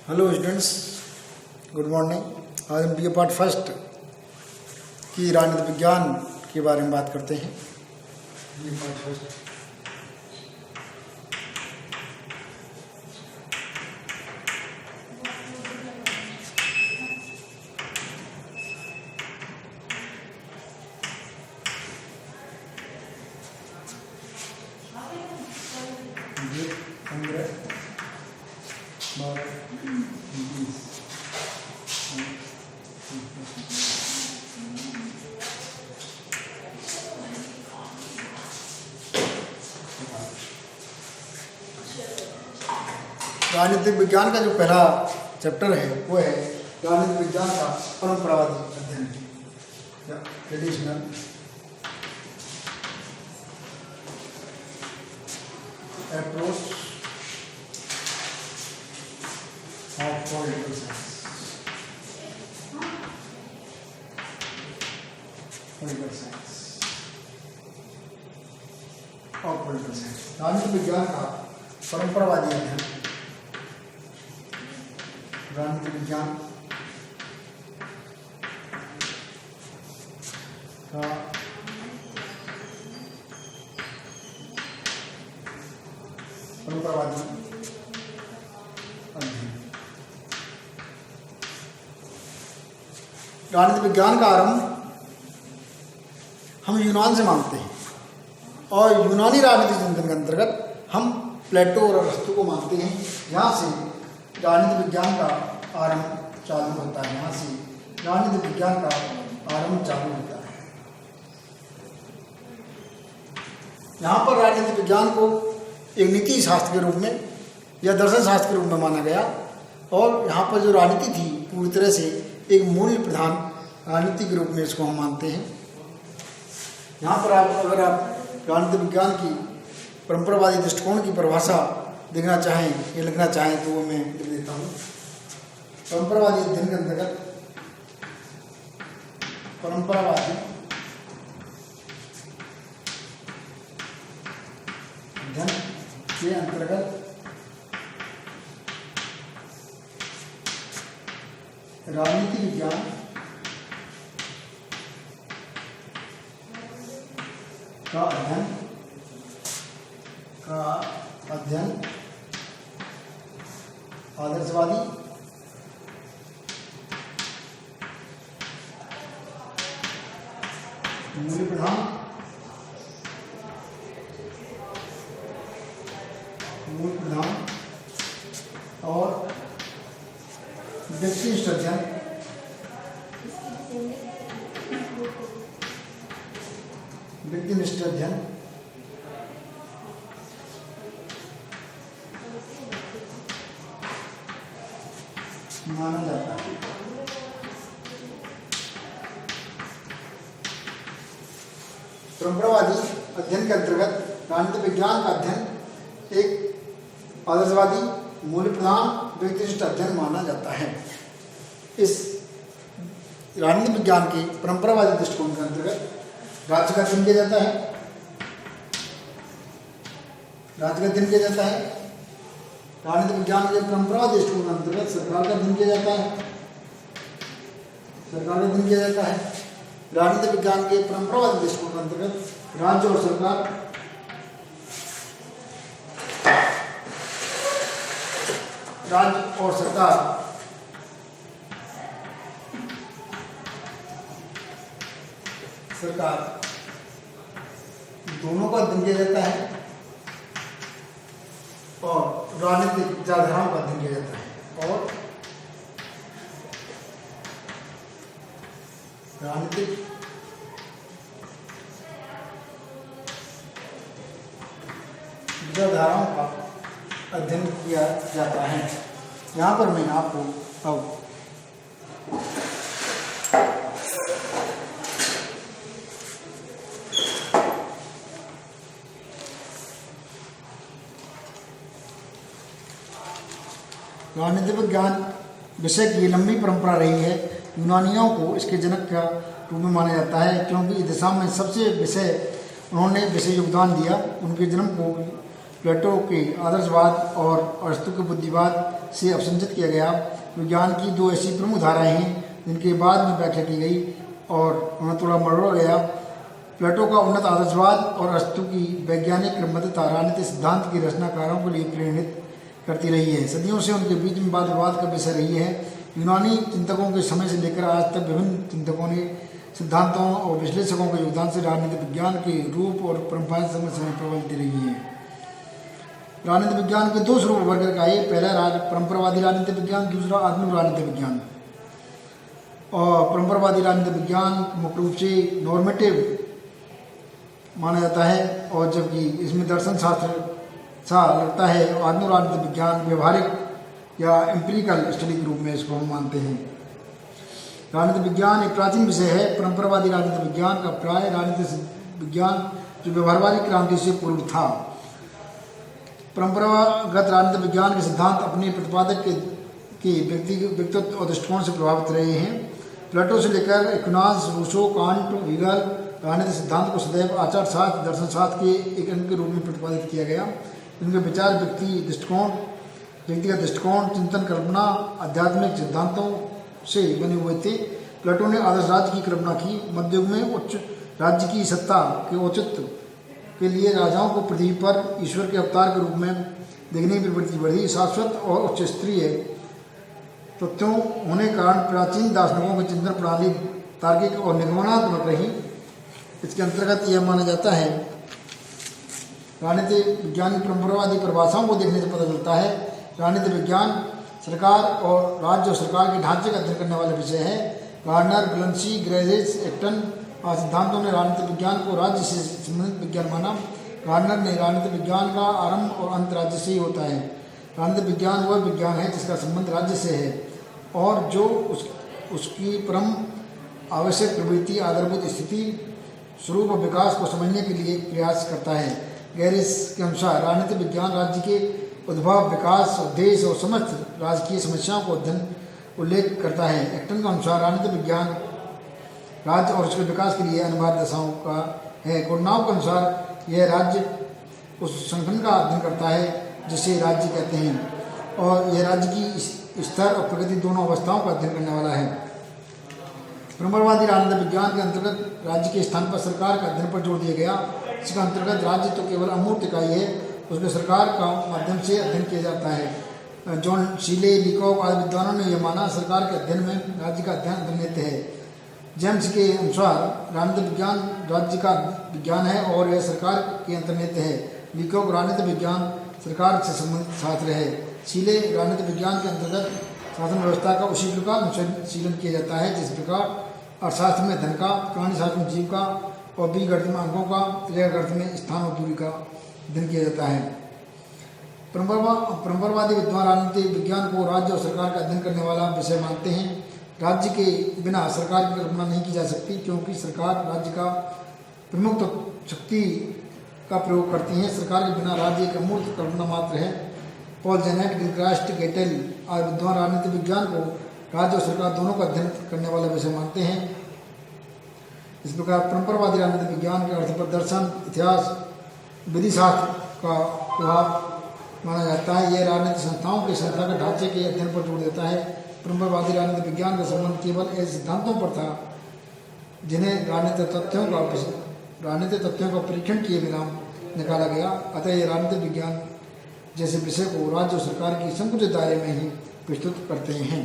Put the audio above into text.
Hello students, good morning. आज हम BA. Part first की राजनीति विज्ञान के बारे में बात करते हैं। बी.ए. पार्ट फर्स्ट राजनीतिक विज्ञान का जो पहला चैप्टर है वो है राजनीतिक विज्ञान का परंपरावादी अध्ययन, traditional approach of political science. राजनीतिक विज्ञान का परंपरावादी अध्ययन, राजनीतिक विज्ञान का परंपरावादी अध्ययन। राजनीतिक विज्ञान का आरंभ हम यूनान से मानते हैं और यूनानी राजनीतिक चिंतन के अंतर्गत हम प्लेटो और अरस्तु को मानते हैं। यहाँ से राजनीतिक विज्ञान का आरंभ चालू होता है। यहाँ से राजनीतिक विज्ञान का आरंभ चालू होता है। यहाँ पर राजनीतिक विज्ञान को एक नीति शास्त्र के रूप में या दर्शन शास्त्र के रूप में माना गया और यहाँ पर जो राजनीति थी पूरी तरह से एक मूल्य प्रधान राजनीति के रूप में इसको हम मानते हैं। यहाँ पर अगर आप राजनीतिक विज्ञान की परंपरावादी दृष्टिकोण की परिभाषा देखना चाहें या लिखना चाहें तो वो मैं लिख देता हूँ। परंपरावादी अध्ययन के अंतर्गत परंपरावादी अध्ययन के अंतर्गत राजनीति विज्ञान का अध्ययन आदर्शवादी मूल्य प्रधान और व्यक्तिनिष्ठ अध्ययन माना जाता है। परंपरावादी अध्ययन के अंतर्गत राजनीतिक विज्ञान का अध्ययन एक आदर्शवादी मूल्य प्रधान व्यक्तिनिष्ठ अध्ययन माना जाता है। इस राजनीतिक विज्ञान के परंपरावादी दृष्टिकोण के अंतर्गत राज्य का अध्ययन किया जाता है। राजनीतिक विज्ञान के परंपरावादी दृष्टिकोण के अंतर्गत सरकार का अध्ययन किया जाता है। राजनीतिक विज्ञान के परंपरावादी दृष्टिकोण के अंतर्गत राज्य और सरकार दोनों का अध्ययन किया जाता है और राजनीतिक विचारधाराओं का अध्ययन किया जाता है और राजनीतिक विचारधाराओं का अध्ययन किया जाता है। यहाँ पर मैं आपको अब राजनीतिक विज्ञान विषय की लंबी परंपरा रही है। यूनानियों को इसके जनक का रूप में माना जाता है क्योंकि इस दिशा में सबसे विषय उन्होंने विशेष योगदान दिया। उनके जन्म को प्लेटो के आदर्शवाद और अरस्तु के बुद्धिवाद से अभिसंचित किया गया। विज्ञान की दो ऐसी प्रमुख धाराएं हैं जिनके बाद में व्याख्या की गई और उन्हें थोड़ा मरोड़ा गया। प्लेटो का उन्नत आदर्शवाद और अरस्तु की वैज्ञानिक क्रमबद्धता राजनीतिक सिद्धांत की रचनाकारों के लिए प्रेरित करती रही है। सदियों से उनके बीच में वाद विवाद का विषय रही है। यूनानी चिंतकों के समय से लेकर आज तक विभिन्न चिंतकों ने सिद्धांतों और विश्लेषकों के योगदान से राजनीतिक विज्ञान के रूप और परंपराएं समय समय पर बदलती रही हैं। राजनीतिक विज्ञान के दो स्वरूप वर्ग का है। पहला परंपरावादी राजनीतिक विज्ञान, दूसरा आधुनिक राजनीतिक विज्ञान। और परंपरावादी राजनीतिक विज्ञान मुख्य रूप से नॉर्मेटिव माना जाता है और जबकि इसमें दर्शन शास्त्र सा लगता है। आधुनिक राजनीतिक विज्ञान व्यवहारिक या एम्पिरिकल स्टडी के रूप में इसको हम मानते हैं। राजनीतिक विज्ञान एक प्राचीन विषय है। परंपरावादी राजनीतिक विज्ञान का प्राय राजनीतिक विज्ञान जो व्यवहारवादी क्रांति से पूर्व था। परंपरागत राजनीतिक विज्ञान के सिद्धांत अपने प्रतिपादक के व्यक्तित्व और दृष्टिकोण से प्रभावित रहे हैं। प्लेटो से लेकर एक्विनास, रूसो, कांट, हीगल राजनीतिक सिद्धांत को सदैव आचार शास्त्र, दर्शन शास्त्र के एक अंग के रूप में प्रतिपादित किया गया। इनके विचार व्यक्तिगत दृष्टिकोण, चिंतन, कल्पना, आध्यात्मिक सिद्धांतों से बने हुए थे। प्लेटो ने आदर्श राज्य की कल्पना की। मध्ययुग में उच्च राज्य की सत्ता के औचित्य के लिए राजाओं को पृथ्वी पर ईश्वर के अवतार के रूप में देखने की प्रवृत्ति बढ़ी। शाश्वत और उच्च स्तरीय तथ्यों होने के कारण प्राचीन दार्शनिकों की चिंतन प्रणाली तार्किक और निगमनात्मक रही। इसके अंतर्गत यह माना जाता है राजनीतिक विज्ञान की परंपरावादी परिभाषाओं को देखने से पता चलता है। राजनीतिक विज्ञान सरकार और राज्य और सरकार के ढांचे का अध्ययन करने वाला विषय है। गार्डनर, ग्लंसी, ग्रेजेस, एक्टन और सिद्धांतों ने राजनीतिक विज्ञान को राज्य से संबंधित विज्ञान माना। गार्डनर ने राजनीतिक विज्ञान का आरंभ और अंत राज्य से ही होता है। राजनीतिक विज्ञान वह विज्ञान है जिसका संबंध राज्य से है और जो उसकी परम आवश्यक प्रवृत्ति, आधारभूत स्थिति, स्वरूप और विकास को समझने के लिए प्रयास करता है। गैरिस के अनुसार राजनीतिक विज्ञान राज्य के उद्भव, विकास, उद्देश्य और समस्त राजकीय समस्याओं को उल्लेख करता है। एक्टन के अनुसार राजनीतिक विज्ञान राज्य और उसके विकास के लिए अनिवार्य दशाओं का है। गुड़नाव के अनुसार यह राज्य उस संगठन का अध्ययन करता है जिसे राज्य कहते हैं और यह राज्य की स्तर और प्रगति दोनों अवस्थाओं का अध्ययन करने वाला है। परंपरावादी राजनीतिक विज्ञान के अंतर्गत राज्य के स्थान पर सरकार का अध्ययन पर जोर दिया गया। इसके अंतर्गत राज्य तो केवल अमूर्त इकाई है, उसमें सरकार का माध्यम से अध्ययन किया जाता है। जॉन शीले, लिकोक आदि विद्वानों ने यह माना सरकार के अध्ययन में राज्य का अध्ययन अंतर्निहित है। जेम्स के अनुसार राजनीतिक विज्ञान राज्य का विज्ञान है और यह सरकार के अंतर्निहित है। लिकोक राजनीतिक विज्ञान सरकार से संबंधित शास्त्र है। शीले राजनीतिक विज्ञान के अंतर्गत शासन व्यवस्था का उसी प्रकार अनुशीलन किया जाता है जिस प्रकार अर्थशास्त्र में धन का, प्राणी शास्त्र में जीव का और बीजगणित में अंकों का, रेखागणित में स्थान और दूरी का अध्ययन किया जाता है। परंपरावादी विद्वान राजनीतिक विज्ञान को राज्य और सरकार का अध्ययन करने वाला विषय मानते हैं। राज्य के बिना सरकार की कल्पना नहीं की जा सकती क्योंकि सरकार राज्य का प्रमुख शक्ति का प्रयोग करती है। सरकार के बिना राज्य एक अमूर्त कल्पना मात्र है। पॉल जेनेट, गिलक्रास्ट, गेटेल आदि विद्वान राजनीतिक विज्ञान को राज्य और सरकार दोनों का अध्ययन करने वाला विषय मानते हैं। इस प्रकार परंपरावादी राजनीतिक विज्ञान के अर्थ पर दर्शन, इतिहास, विधि शास्त्र का प्रभाव माना जाता है। यह राजनीतिक संस्थाओं के संस्था के ढांचे के अध्ययन पर जोर देता है। परंपरावादी राजनीतिक विज्ञान का संबंध केवल ऐसे सिद्धांतों पर था जिन्हें राजनीतिक तथ्यों का परीक्षण किए बिना निकाला गया। अतः यह राजनीतिक विज्ञान जैसे विषय को राज्य और सरकार की संकुचित दायरे में ही प्रस्तुत करते हैं।